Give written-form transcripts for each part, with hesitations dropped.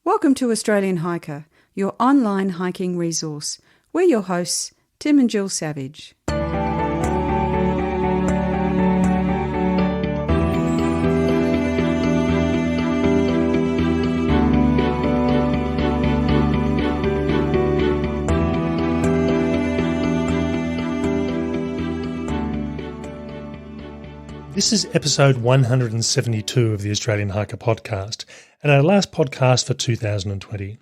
Welcome to Australian Hiker, your online hiking resource. We're your hosts, Tim and Jill Savage. This is episode 172 of the Australian Hiker podcast, and our last podcast for 2020.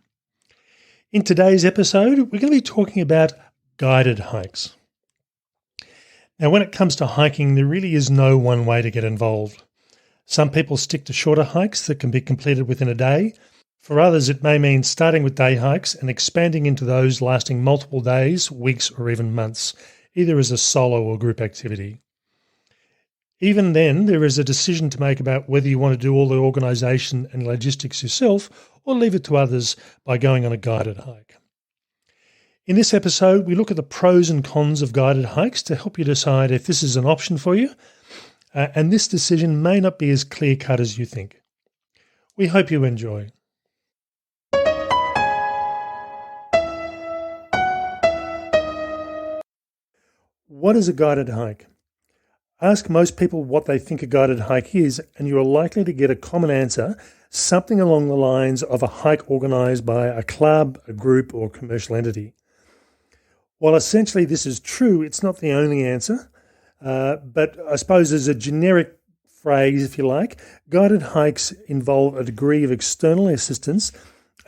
In today's episode, we're going to be talking about guided hikes. Now, when it comes to hiking, there really is no one way to get involved. Some people stick to shorter hikes that can be completed within a day. For others, it may mean starting with day hikes and expanding into those lasting multiple days, weeks, or even months, either as a solo or group activity. Even then, there is a decision to make about whether you want to do all the organisation and logistics yourself or leave it to others by going on a guided hike. In this episode, we look at the pros and cons of guided hikes to help you decide if this is an option for you, and this decision may not be as clear-cut as you think. We hope you enjoy. What is a guided hike? Ask most people what they think a guided hike is, and you are likely to get a common answer, something along the lines of a hike organised by a club, a group, or commercial entity. While essentially this is true, it's not the only answer, but I suppose as a generic phrase, if you like, guided hikes involve a degree of external assistance,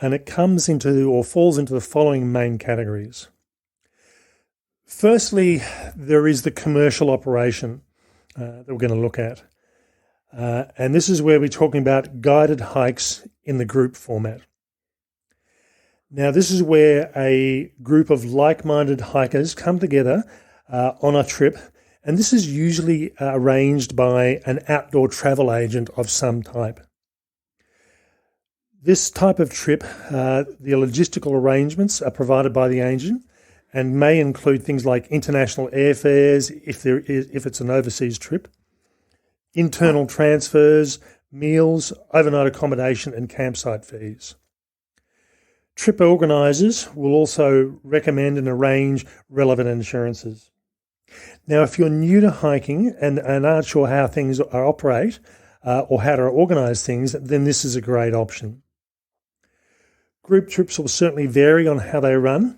and it comes into or falls into the following main categories. Firstly, there is the commercial operation that we're going to look at. And this is where we're talking about guided hikes in the group format. Now, this is where a group of like-minded hikers come together on a trip, and this is usually arranged by an outdoor travel agent of some type. This type of trip, the logistical arrangements are provided by the agent, and may include things like international airfares if it's an overseas trip, internal transfers, meals, overnight accommodation and campsite fees. Trip organisers will also recommend and arrange relevant insurances. Now, if you're new to hiking and aren't sure how things operate or how to organise things, then this is a great option. Group trips will certainly vary on how they run.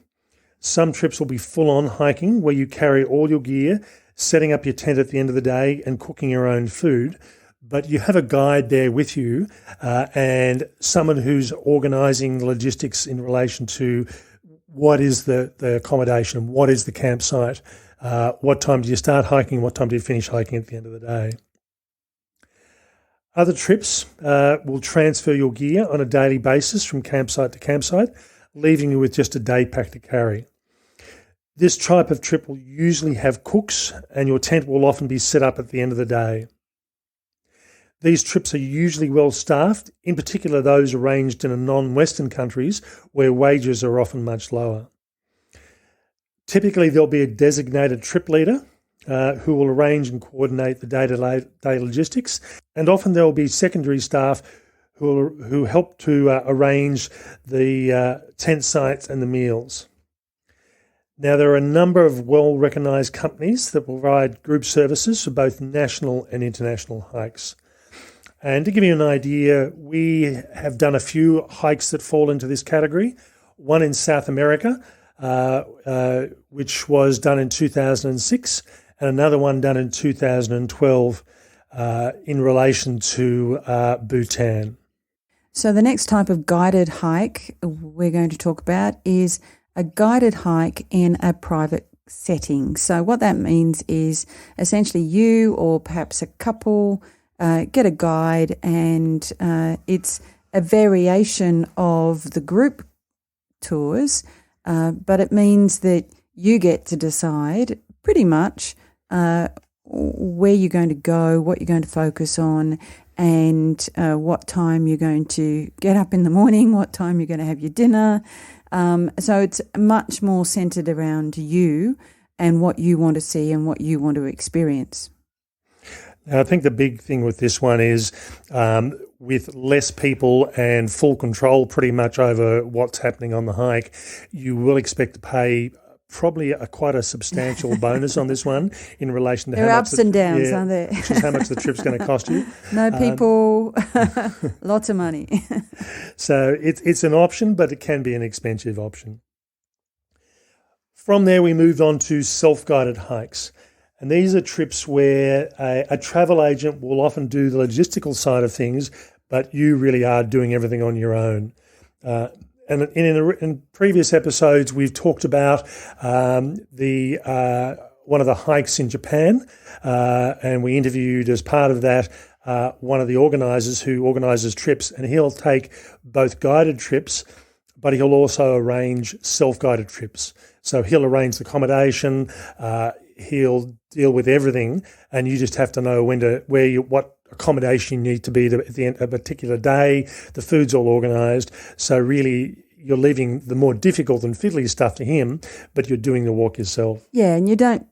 Some trips will be full-on hiking where you carry all your gear, setting up your tent at the end of the day and cooking your own food, but you have a guide there with you and someone who's organising the logistics in relation to what is the accommodation, what is the campsite, what time do you start hiking, what time do you finish hiking at the end of the day. Other trips will transfer your gear on a daily basis from campsite to campsite, leaving you with just a day pack to carry. This type of trip will usually have cooks, and your tent will often be set up at the end of the day. These trips are usually well staffed, in particular those arranged in non-Western countries where wages are often much lower. Typically there'll be a designated trip leader who will arrange and coordinate the day-to-day logistics, and often there will be secondary staff who help to arrange the tent sites and the meals. Now, there are a number of well-recognised companies that provide group services for both national and international hikes. And to give you an idea, we have done a few hikes that fall into this category. One in South America, which was done in 2006, and another one done in 2012 in relation to Bhutan. So the next type of guided hike we're going to talk about is a guided hike in a private setting. So what that means is essentially you or perhaps a couple get a guide, and it's a variation of the group tours, but it means that you get to decide pretty much where you're going to go, what you're going to focus on, and what time you're going to get up in the morning, what time you're going to have your dinner. So it's much more centred around you and what you want to see and what you want to experience. Now, I think the big thing with this one is with less people and full control pretty much over what's happening on the hike, you will expect to pay probably quite a substantial bonus on this one in relation to there how are much ups and downs, aren't there? which is how much the trip's going to cost you. No people, lots of money. So it's an option, but it can be an expensive option. From there, we moved on to self-guided hikes. And these are trips where a travel agent will often do the logistical side of things, but you really are doing everything on your own. And in previous episodes, we've talked about one of the hikes in Japan, and we interviewed as part of that one of the organisers who organises trips, and he'll take both guided trips, but he'll also arrange self-guided trips. So he'll arrange the accommodation, he'll deal with everything, and you just have to know what accommodation you need to be at the end of a particular day. The food's all organised. So really, you're leaving the more difficult and fiddly stuff to him, but you're doing the walk yourself. Yeah, and you don't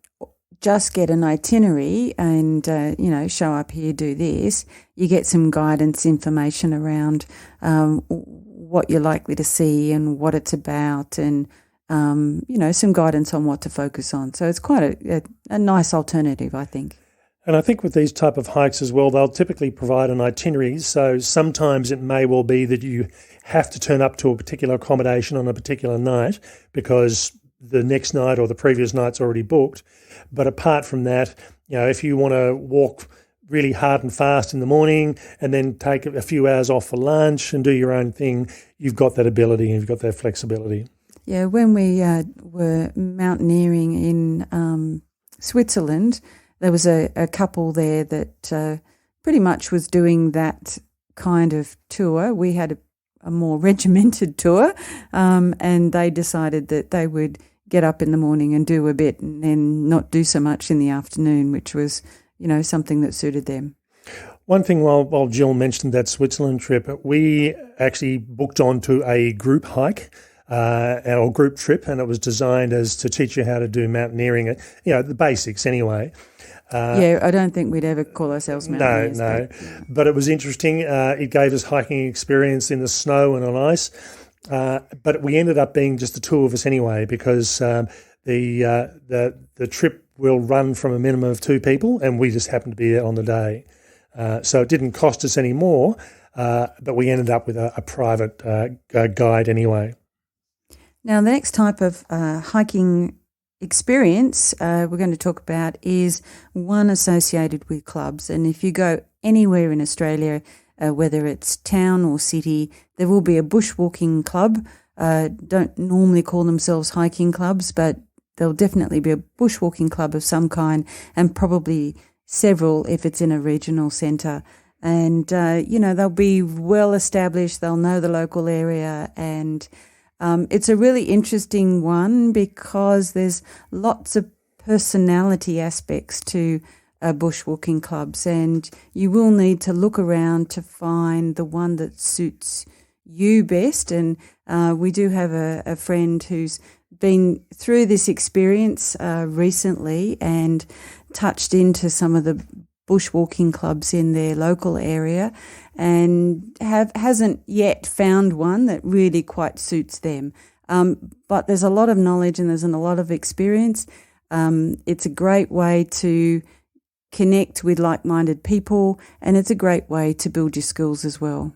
just get an itinerary and, show up here, do this. You get some guidance information around what you're likely to see and what it's about, and some guidance on what to focus on. So it's quite a nice alternative, I think. And I think with these type of hikes as well, they'll typically provide an itinerary. So sometimes it may well be that you have to turn up to a particular accommodation on a particular night because the next night or the previous night's already booked. But apart from that, if you want to walk really hard and fast in the morning and then take a few hours off for lunch and do your own thing, you've got that ability and you've got that flexibility. Yeah, when we were mountaineering in Switzerland, there was a couple there that pretty much was doing that kind of tour. We had a more regimented tour, and they decided that they would get up in the morning and do a bit and then not do so much in the afternoon, which was, something that suited them. One thing while Jill mentioned that Switzerland trip, we actually booked onto a group hike, or group trip, and it was designed as to teach you how to do mountaineering, the basics anyway. I don't think we'd ever call ourselves mountaineers. No. But it was interesting. It gave us hiking experience in the snow and on ice. But we ended up being just the two of us anyway, because the trip will run from a minimum of two people, and we just happened to be there on the day. So it didn't cost us any more, but we ended up with a private guide anyway. Now, the next type of hiking experience we're going to talk about is one associated with clubs. And if you go anywhere in Australia, whether it's town or city, there will be a bushwalking club. Don't normally call themselves hiking clubs, but there'll definitely be a bushwalking club of some kind, and probably several if it's in a regional centre. And, they'll be well established, they'll know the local area, and it's a really interesting one because there's lots of personality aspects to bushwalking clubs, and you will need to look around to find the one that suits you best. And we do have a friend who's been through this experience recently and touched into some of the bushwalking clubs in their local area, and hasn't yet found one that really quite suits them. But there's a lot of knowledge and there's a lot of experience. It's a great way to connect with like-minded people, and it's a great way to build your skills as well.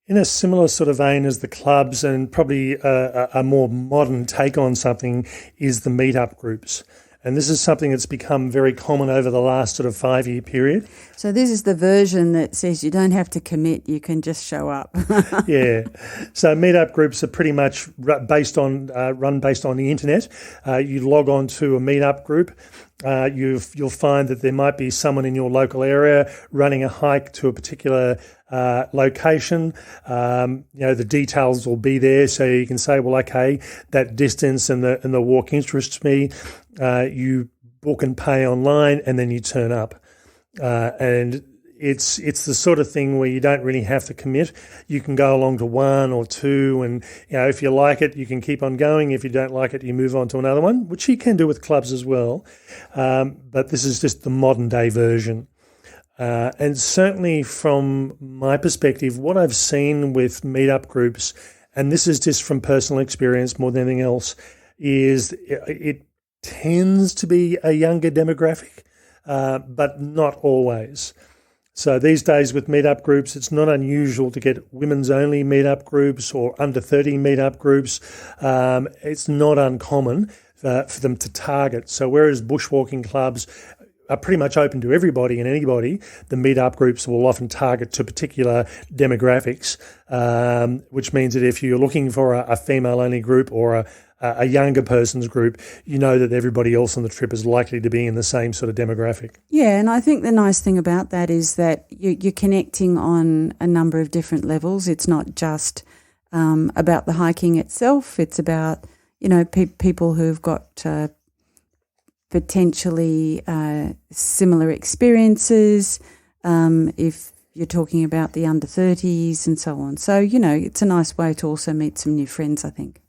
In a similar sort of vein as the clubs, and probably a more modern take on something, is the meetup groups. And this is something that's become very common over the last sort of 5-year period. So this is the version that says you don't have to commit, you can just show up. Yeah. So meetup groups are pretty much run based on the internet. You log on to a meetup group. You'll find that there might be someone in your local area running a hike to a particular location. The details will be there, so you can say, well, okay, that distance and the walk interests me. You book and pay online, and then you turn up. And it's the sort of thing where you don't really have to commit. You can go along to one or two, and if you like it, you can keep on going. If you don't like it, you move on to another one, which you can do with clubs as well. But this is just the modern day version. And certainly from my perspective, what I've seen with meetup groups, and this is just from personal experience more than anything else, is it tends to be a younger demographic, but not always. So these days with meetup groups, it's not unusual to get women's only meetup groups or under 30 meetup groups. It's not uncommon for them to target. So whereas bushwalking clubs are pretty much open to everybody and anybody, the meetup groups will often target to particular demographics, which means that if you're looking for a female-only group or a younger person's group, you know that everybody else on the trip is likely to be in the same sort of demographic. Yeah, and I think the nice thing about that is that you're connecting on a number of different levels. It's not just about the hiking itself. It's about, people who've got potentially similar experiences, if you're talking about the under 30s and so on. So, it's a nice way to also meet some new friends, I think.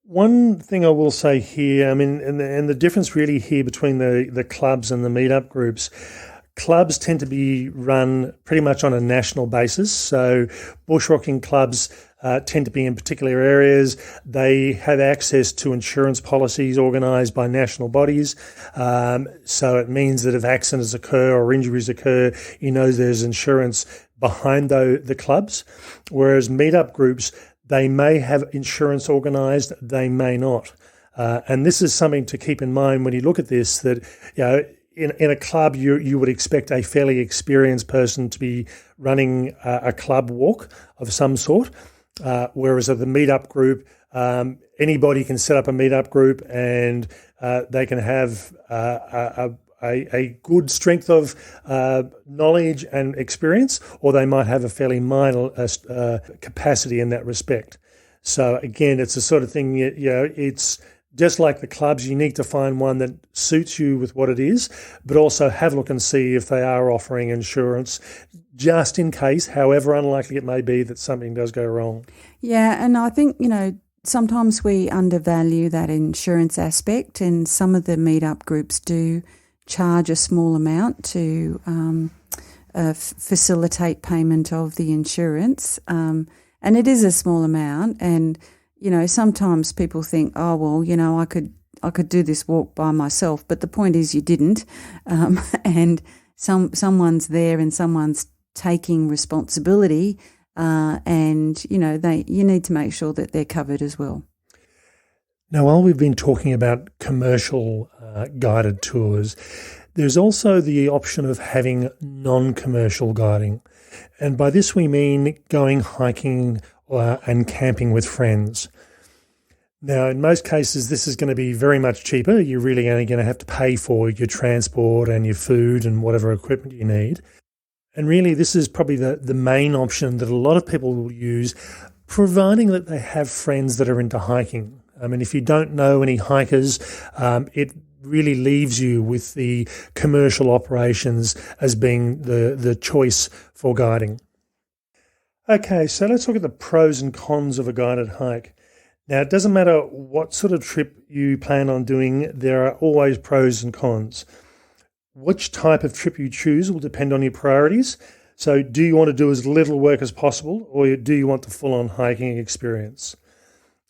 One thing I will say here, and the difference really here between the clubs and the meetup groups, clubs tend to be run pretty much on a national basis. So bushwalking clubs tend to be in particular areas. They have access to insurance policies organised by national bodies. So it means that if accidents occur or injuries occur, there's insurance behind the clubs. Whereas meetup groups, they may have insurance organised, they may not. And this is something to keep in mind when you look at this, that, in a club, you would expect a fairly experienced person to be running a club walk of some sort, whereas at the meetup group, anybody can set up a meetup group and they can have a good strength of knowledge and experience, or they might have a fairly minor capacity in that respect. So again, it's the sort of thing, it's just like the clubs, you need to find one that suits you with what it is, but also have a look and see if they are offering insurance, just in case, however unlikely it may be, that something does go wrong. Yeah, and I think, sometimes we undervalue that insurance aspect, and some of the meetup groups do charge a small amount to facilitate payment of the insurance, and it is a small amount. And sometimes people think, oh well, I could do this walk by myself, but the point is you didn't, and someone's there and someone's taking responsibility, and you need to make sure that they're covered as well. Now, while we've been talking about commercial guided tours, there's also the option of having non-commercial guiding. And by this we mean going hiking and camping with friends. Now, in most cases, this is going to be very much cheaper. You're really only going to have to pay for your transport and your food and whatever equipment you need. And really, this is probably the main option that a lot of people will use, providing that they have friends that are into hiking. If you don't know any hikers, it really leaves you with the commercial operations as being the choice for guiding. Okay, so let's look at the pros and cons of a guided hike. Now, it doesn't matter what sort of trip you plan on doing, there are always pros and cons. Which type of trip you choose will depend on your priorities. So do you want to do as little work as possible, or do you want the full-on hiking experience?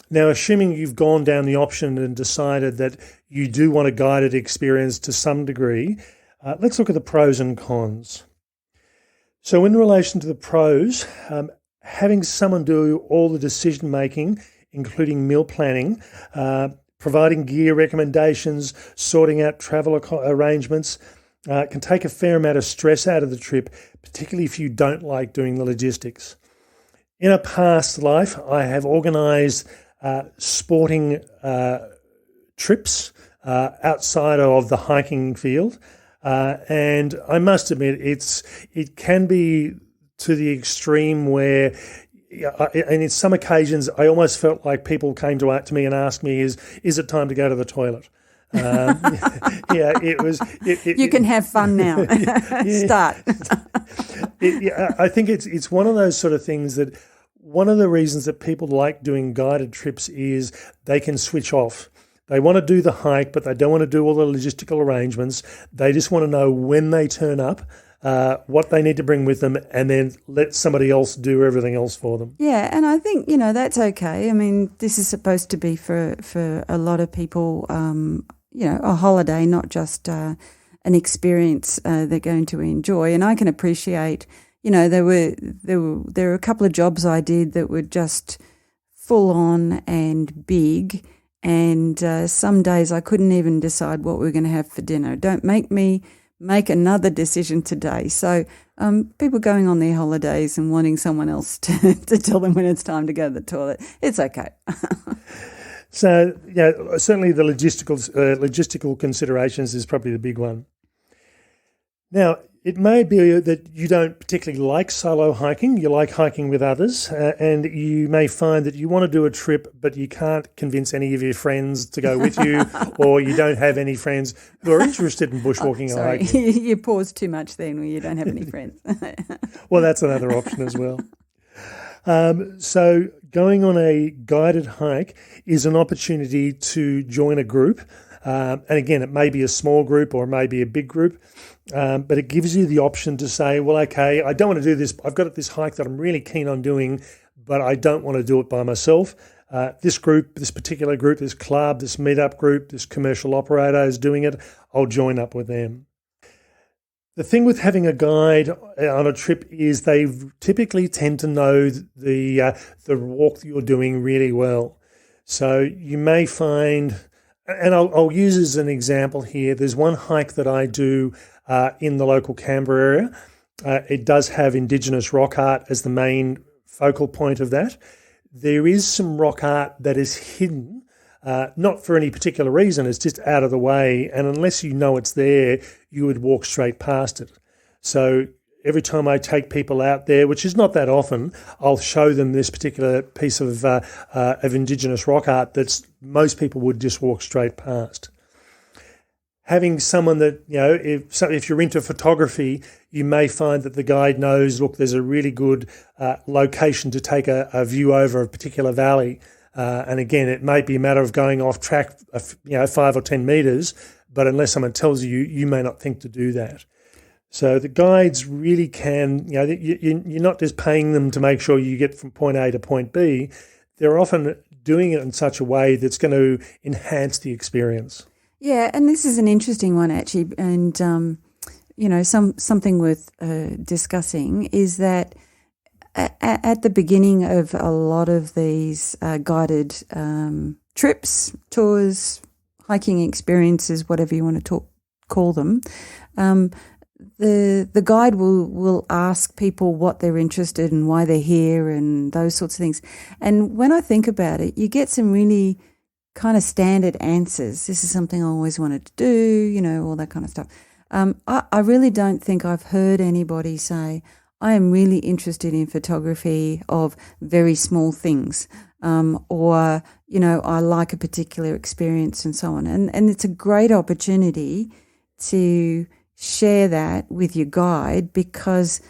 Now, assuming you've gone down the option and decided that you do want a guided experience to some degree, let's look at the pros and cons. So in relation to the pros, having someone do all the decision-making, including meal planning, providing gear recommendations, sorting out travel arrangements, can take a fair amount of stress out of the trip, particularly if you don't like doing the logistics. In a past life, I have organised sporting trips outside of the hiking field, and I must admit it can be to the extreme where, and in some occasions, I almost felt like people came to me and asked me, "Is it time to go to the toilet?" Yeah, it was. You can have fun now. Start. I think it's one of those sort of things that one of the reasons that people like doing guided trips is they can switch off. They want to do the hike, but they don't want to do all the logistical arrangements. They just want to know when they turn up, what they need to bring with them, and then let somebody else do everything else for them. Yeah, and I think, that's okay. I mean, this is supposed to be for a lot of people, a holiday, not just an experience they're going to enjoy. And I can appreciate, there were a couple of jobs I did that were just full on and big. And some days I couldn't even decide what we were going to have for dinner. Don't make me make another decision today. So people going on their holidays and wanting someone else to tell them when it's time to go to the toilet, it's okay. So, certainly the logistical considerations is probably the big one. Now, it may be that you don't particularly like solo hiking, you like hiking with others, and you may find that you want to do a trip, but you can't convince any of your friends to go with you, or you don't have any friends who are interested in bushwalking or hiking. You pause too much then when you don't have any friends. Well, that's another option as well. So going on a guided hike is an opportunity to join a group. And again, it may be a small group or it may be a big group, but it gives you the option to say, well, okay, I don't want to do this. I've got this hike that I'm really keen on doing, but I don't want to do it by myself. This group, this particular group, this club, this meetup group, this commercial operator is doing it. I'll join up with them. The thing with having a guide on a trip is they typically tend to know the walk that you're doing really well. So you may find, and I'll use as an example here, there's one hike that I do in the local Canberra area. It does have Indigenous rock art as the main focal point of that. There is some rock art that is hidden, not for any particular reason, it's just out of the way, and unless you know it's there, you would walk straight past it. So every time I take people out there, which is not that often, I'll show them this particular piece of Indigenous rock art that most people would just walk straight past. Having someone that, if you're into photography, you may find that the guide knows, look, there's a really good location to take a view over a particular valley. And again, it may be a matter of going off track, 5 or 10 metres, but unless someone tells you, you may not think to do that. So the guides really can, you're not just paying them to make sure you get from point A to point B. They're often doing it in such a way that's going to enhance the experience. Yeah, and this is an interesting one actually, and something worth discussing is that at the beginning of a lot of these guided trips, tours, hiking experiences, whatever you want to call them, the guide will ask people what they're interested in, why they're here, and those sorts of things. And when I think about it, you get some really kind of standard answers. This is something I always wanted to do, all that kind of stuff. I really don't think I've heard anybody say, I am really interested in photography of very small things, or, I like a particular experience and so on. And it's a great opportunity to share that with your guide because,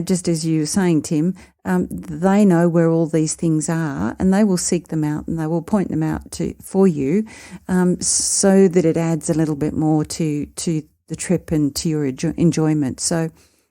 just as you were saying, Tim, they know where all these things are and they will seek them out and they will point them out for you, so that it adds a little bit more to the trip and to your enjoyment. So,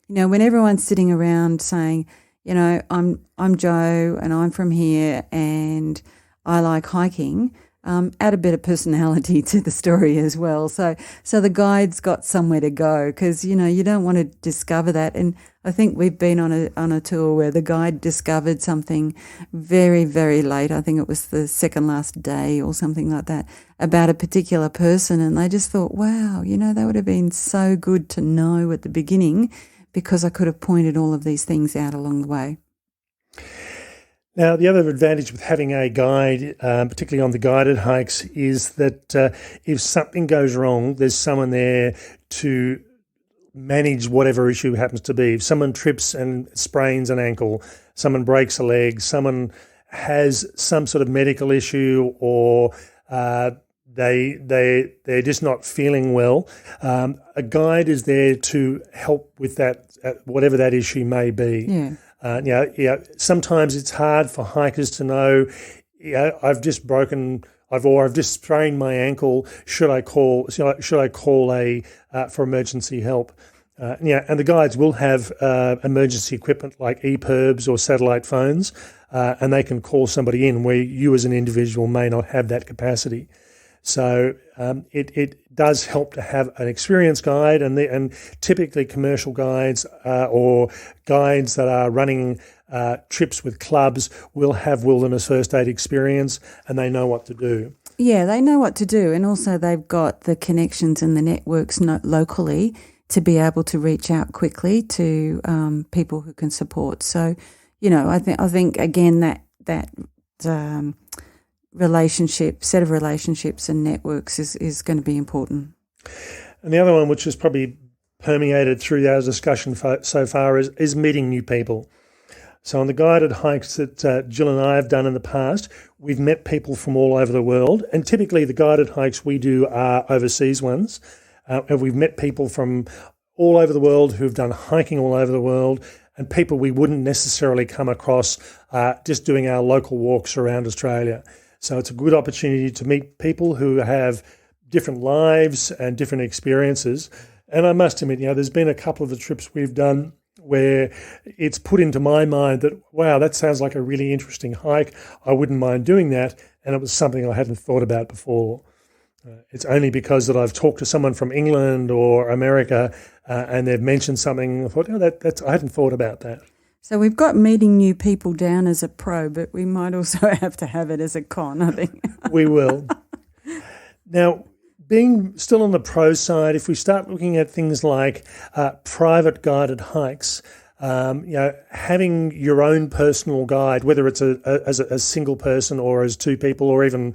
when everyone's sitting around saying, I'm Joe and I'm from here and I like hiking, add a bit of personality to the story as well. So the guide's got somewhere to go because, you don't want to discover that. And I think we've been on a tour where the guide discovered something very, very late. I think it was the second last day or something like that about a particular person. And they just thought, wow, that would have been so good to know at the beginning because I could have pointed all of these things out along the way. Now, the other advantage with having a guide, particularly on the guided hikes, is that if something goes wrong, there's someone there to manage whatever issue happens to be. If someone trips and sprains an ankle, someone breaks a leg, someone has some sort of medical issue or they're just not feeling well. A guide is there to help with that, whatever that issue may be. Yeah. Sometimes it's hard for hikers to know, I've just sprained my ankle. Should I call for emergency help? And the guides will have emergency equipment like EPIRBs or satellite phones, and they can call somebody in where you as an individual may not have that capacity. So it does help to have an experienced guide, and typically commercial guides or guides that are running trips with clubs will have wilderness first aid experience, and they know what to do. Yeah, they know what to do, and also they've got the connections and the networks locally to be able to reach out quickly to people who can support. So, I think again that set of relationships and networks is going to be important. And the other one, which has probably permeated through our discussion so far, is meeting new people. So on the guided hikes that Jill and I have done in the past, we've met people from all over the world, and typically the guided hikes we do are overseas ones. And we've met people from all over the world who've done hiking all over the world, and people we wouldn't necessarily come across just doing our local walks around Australia. So it's a good opportunity to meet people who have different lives and different experiences. And I must admit, there's been a couple of the trips we've done where it's put into my mind that, wow, that sounds like a really interesting hike. I wouldn't mind doing that. And it was something I hadn't thought about before. It's only because that I've talked to someone from England or America and they've mentioned something. I thought, I hadn't thought about that. So we've got meeting new people down as a pro, but we might also have to have it as a con, I think. We will. Now, being still on the pro side, if we start looking at things like private guided hikes, having your own personal guide, whether it's as a single person or as two people or even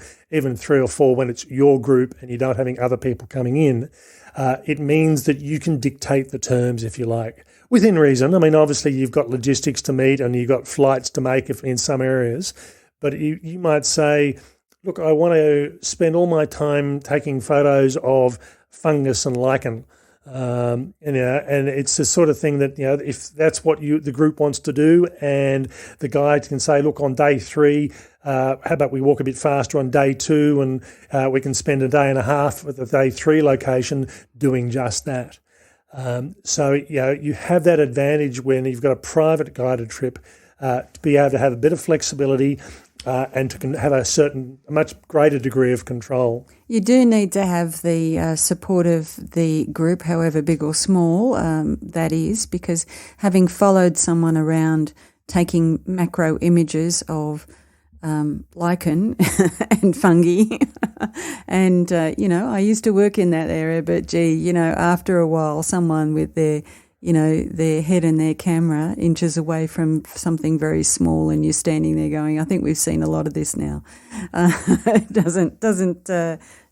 3 or 4 when it's your group and you're not having other people coming in, it means that you can dictate the terms, if you like, within reason. I mean, obviously you've got logistics to meet and you've got flights to make in some areas, but you might say, look, I want to spend all my time taking photos of fungus and lichen. And it's the sort of thing that, if that's what the group wants to do, and the guide can say, look, on day 3, how about we walk a bit faster on day 2 and we can spend a day and a half at the day 3 location doing just that. So you have that advantage when you've got a private guided trip to be able to have a bit of flexibility and to have a much greater degree of control. You do need to have the support of the group, however big or small that is, because having followed someone around taking macro images of lichen and fungi and, I used to work in that area, but after a while someone with their head and their camera inches away from something very small, and you're standing there going, I think we've seen a lot of this now. It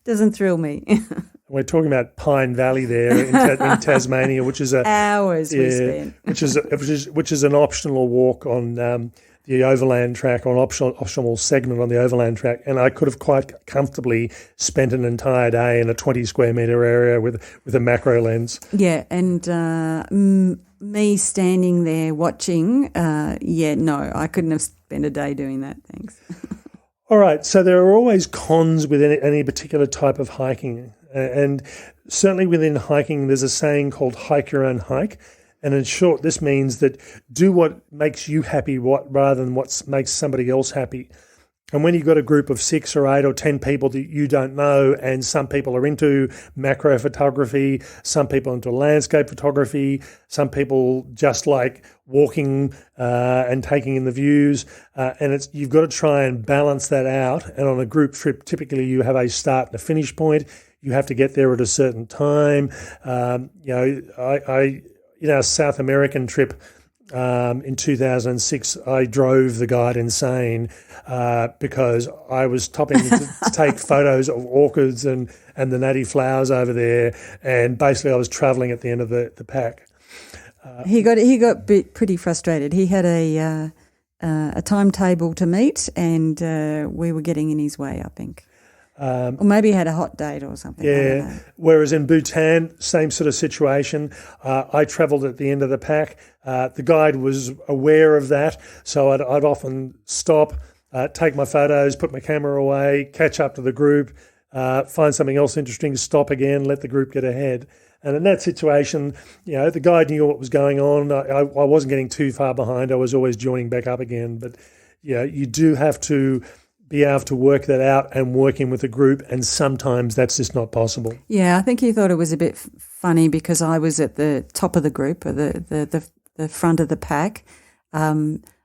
doesn't thrill me. We're talking about Pine Valley there in Tasmania, which is hours we spent, which is an optional walk on the overland track, or an optional segment on the overland track, and I could have quite comfortably spent an entire day in a 20 square metre area with a macro lens. Yeah, and me standing there watching, I couldn't have spent a day doing that, thanks. All right, so there are always cons with any particular type of hiking, and certainly within hiking there's a saying called hike your own hike. And in short, this means that do what makes you happy rather than what makes somebody else happy. And when you've got a group of 6 or 8 or 10 people that you don't know, and some people are into macro photography, some people into landscape photography, some people just like walking and taking in the views, and you've got to try and balance that out. And on a group trip, typically you have a start and a finish point. You have to get there at a certain time. In our South American trip in 2006, I drove the guide insane because I was stopping to take photos of orchids and the natty flowers over there, and basically I was travelling at the end of the pack. He got pretty frustrated. He had a timetable to meet, and we were getting in his way, I think. Or maybe you had a hot date or something. I don't know. Whereas in Bhutan, same sort of situation. I travelled at the end of the pack. The guide was aware of that, so I'd often stop, take my photos, put my camera away, catch up to the group, find something else interesting, stop again, let the group get ahead. And in that situation, the guide knew what was going on. I wasn't getting too far behind. I was always joining back up again. But you do have to be able to work that out and working with a group, and sometimes that's just not possible. Yeah, I think he thought it was a bit funny because I was at the top of the group, or the front of the pack,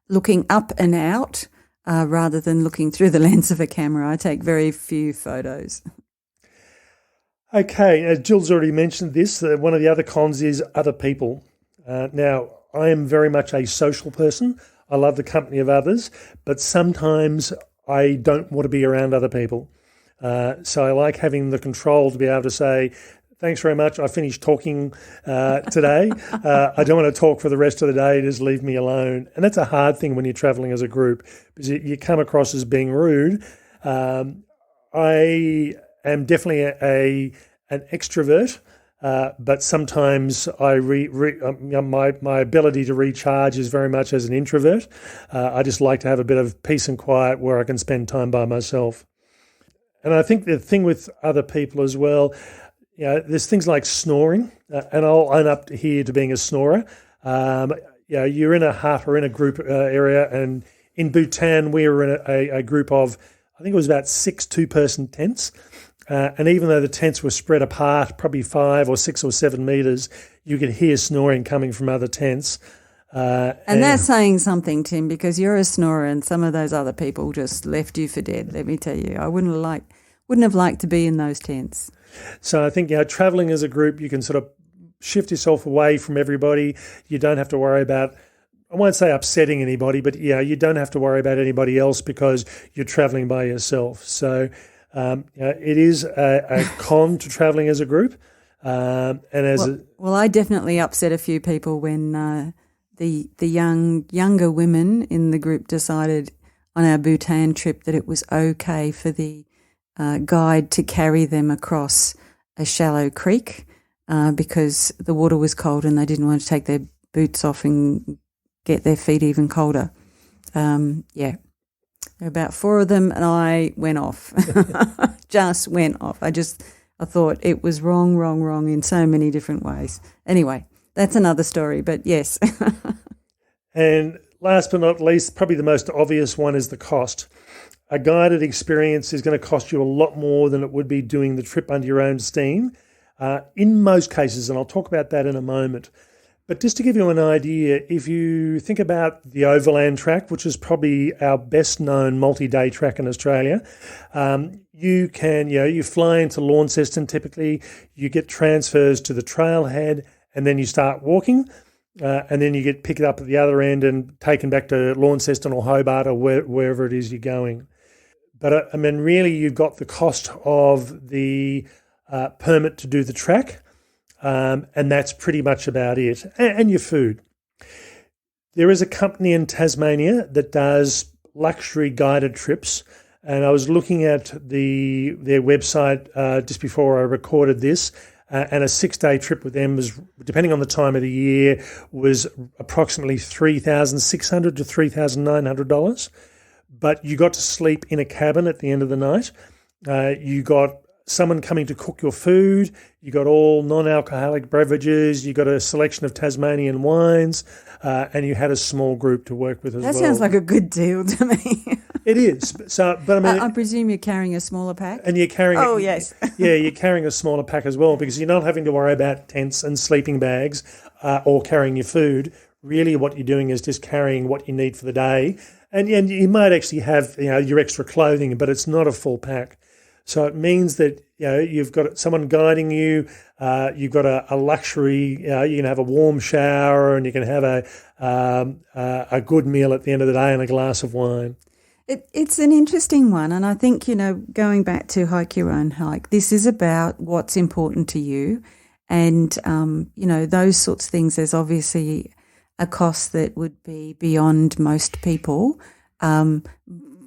looking up and out rather than looking through the lens of a camera. I take very few photos. Okay, Jill's already mentioned this. One of the other cons is other people. Now, I am very much a social person. I love the company of others, but sometimes I don't want to be around other people. So I like having the control to be able to say, thanks very much, I finished talking today. I don't want to talk for the rest of the day, just leave me alone. And that's a hard thing when you're travelling as a group, because you come across as being rude. I am definitely an extrovert, but sometimes my ability to recharge is very much as an introvert. I just like to have a bit of peace and quiet where I can spend time by myself. And I think the thing with other people as well, there's things like snoring, and I'll own up here to being a snorer. You're in a hut or in a group area, and in Bhutan we were in a group of, I think it was about 6 two-person tents. And even though the tents were spread apart, probably 5 or 6 or 7 metres, you could hear snoring coming from other tents. And that's saying something, Tim, because you're a snorer and some of those other people just left you for dead, let me tell you. I wouldn't have liked to be in those tents. So I think, travelling as a group, you can sort of shift yourself away from everybody. You don't have to worry about, I won't say upsetting anybody, but, you don't have to worry about anybody else because you're travelling by yourself. So it is a con to travelling as a group. Well, I definitely upset a few people when the younger women in the group decided on our Bhutan trip that it was okay for the guide to carry them across a shallow creek because the water was cold and they didn't want to take their boots off and get their feet even colder. There were about 4 of them and I went off, just went off. I thought it was wrong in so many different ways. Anyway, that's another story, but yes. And last but not least, probably the most obvious one is the cost. A guided experience is going to cost you a lot more than it would be doing the trip under your own steam in most cases, and I'll talk about that in a moment. But just to give you an idea, if you think about the Overland Track, which is probably our best known multi-day track in Australia, you can, you fly into Launceston typically, you get transfers to the trailhead, and then you start walking, and then you get picked up at the other end and taken back to Launceston or Hobart or wherever it is you're going. But really you've got the cost of the permit to do the track, and that's pretty much about it, and your food. There is a company in Tasmania that does luxury guided trips, and I was looking at their website just before I recorded this, and a 6-day trip with them was, depending on the time of the year, was approximately $3,600 to $3,900. But you got to sleep in a cabin at the end of the night. You got someone coming to cook your food. You got all non-alcoholic beverages. You got a selection of Tasmanian wines, and you had a small group to work with as well. That sounds like a good deal to me. It is. So, but I presume you're carrying a smaller pack? And you're carrying... Oh, yes. You're carrying a smaller pack as well, because you're not having to worry about tents and sleeping bags or carrying your food. Really what you're doing is just carrying what you need for the day. And you might actually have your extra clothing, but it's not a full pack. So it means that you've got someone guiding you. You've got a luxury. You can have a warm shower, and you can have a good meal at the end of the day and a glass of wine. It's an interesting one, and I think going back to Hike Your Own Hike, this is about what's important to you, and those sorts of things. There's obviously a cost that would be beyond most people.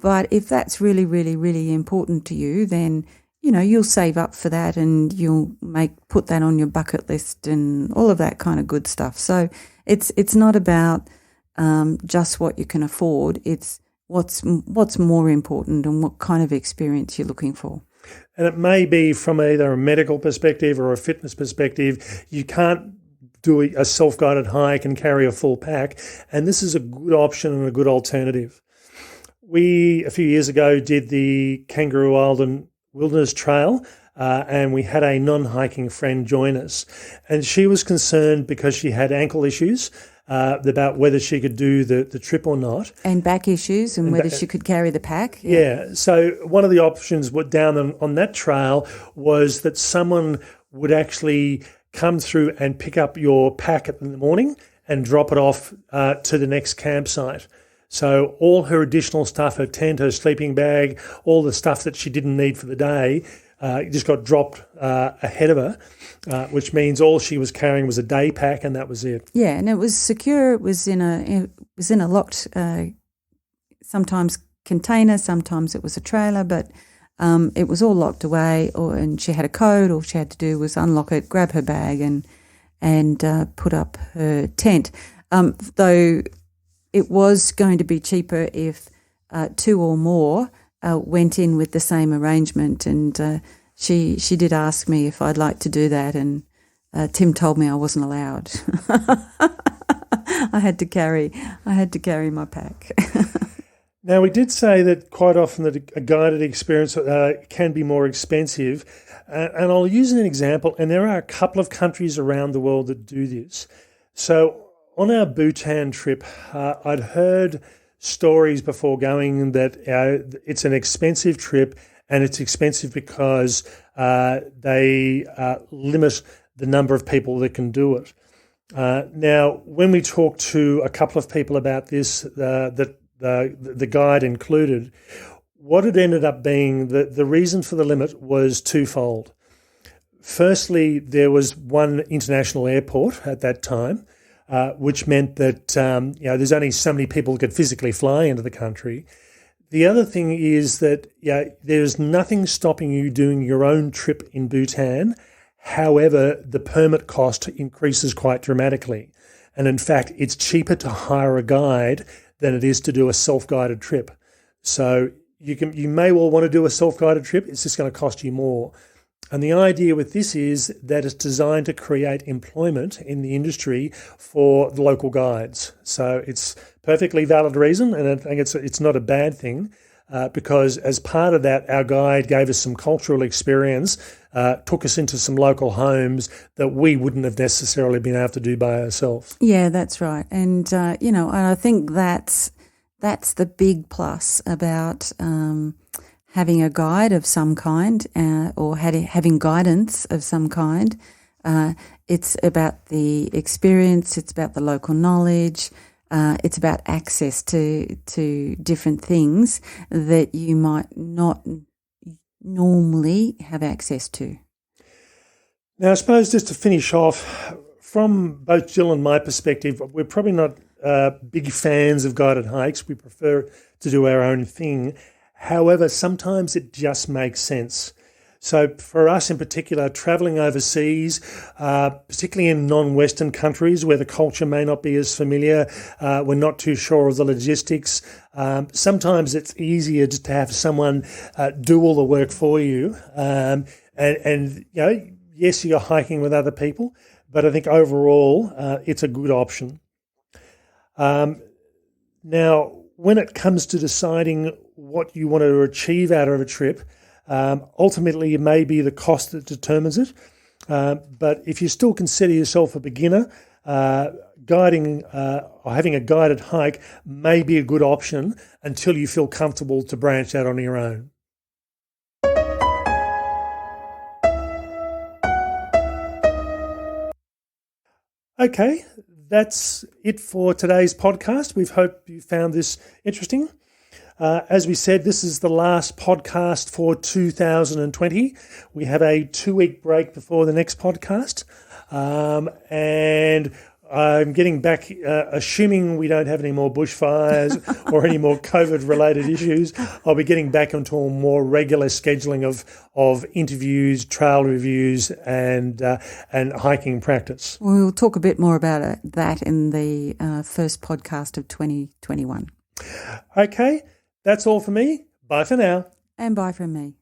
But if that's really, really, really important to you, then, you know, you'll save up for that and you'll put that on your bucket list and all of that kind of good stuff. So it's not about just what you can afford. It's what's more important and what kind of experience you're looking for. And it may be from either a medical perspective or a fitness perspective. You can't do a self-guided hike and carry a full pack, and this is a good option and a good alternative. We, a few years ago, did the Kangaroo Island Wilderness Trail, and we had a non-hiking friend join us. And she was concerned because she had ankle issues about whether she could do the trip or not. And back issues and whether she could carry the pack. Yeah. So one of the options down on that trail was that someone would actually come through and pick up your pack in the morning and drop it off to the next campsite. So all her additional stuff, her tent, her sleeping bag, all the stuff that she didn't need for the day, just got dropped ahead of her, which means all she was carrying was a day pack, and that was it. Yeah, and it was secure. It was in a locked, sometimes container, sometimes it was a trailer, but it was all locked away. And she had a code. All she had to do was unlock it, grab her bag, and put up her tent. Though it was going to be cheaper if two or more went in with the same arrangement, and she did ask me if I'd like to do that, and Tim told me I wasn't allowed. I had to carry my pack. Now, we did say that quite often that a guided experience can be more expensive, and I'll use an example, and there are a couple of countries around the world that do this. So on our Bhutan trip, I'd heard stories before going that it's an expensive trip, and it's expensive because they limit the number of people that can do it. Now, when we talked to a couple of people about this, that the guide included, what it ended up being, the reason for the limit was twofold. Firstly, there was one international airport at that time, which meant that there's only so many people who could physically fly into the country. The other thing is that there's nothing stopping you doing your own trip in Bhutan. However, the permit cost increases quite dramatically. And in fact, it's cheaper to hire a guide than it is to do a self-guided trip. So you may well want to do a self-guided trip. It's just going to cost you more. And the idea with this is that it's designed to create employment in the industry for the local guides. So it's perfectly valid reason, and I think it's not a bad thing because as part of that, our guide gave us some cultural experience, took us into some local homes that we wouldn't have necessarily been able to do by ourselves. Yeah, that's right. And, and I think that's the big plus about having a guide of some kind or having guidance of some kind. It's about the experience, it's about the local knowledge, it's about access to different things that you might not normally have access to. Now, I suppose just to finish off, from both Jill and my perspective, we're probably not big fans of guided hikes. We prefer to do our own thing. However, sometimes it just makes sense. So for us in particular, travelling overseas, particularly in non-Western countries where the culture may not be as familiar, we're not too sure of the logistics, sometimes it's easier just to have someone do all the work for you. And yes, you're hiking with other people, but I think overall it's a good option. Now, when it comes to deciding what you want to achieve out of a trip, ultimately it may be the cost that determines it. But if you still consider yourself a beginner, guiding or having a guided hike may be a good option until you feel comfortable to branch out on your own. Okay, that's it for today's podcast. We hope you found this interesting. As we said, this is the last podcast for 2020. We have a 2-week break before the next podcast. And I'm getting back, assuming we don't have any more bushfires or any more COVID-related issues, I'll be getting back into a more regular scheduling of interviews, trail reviews, and hiking practice. We'll talk a bit more about that in the first podcast of 2021. Okay, that's all for me. Bye for now. And bye from me.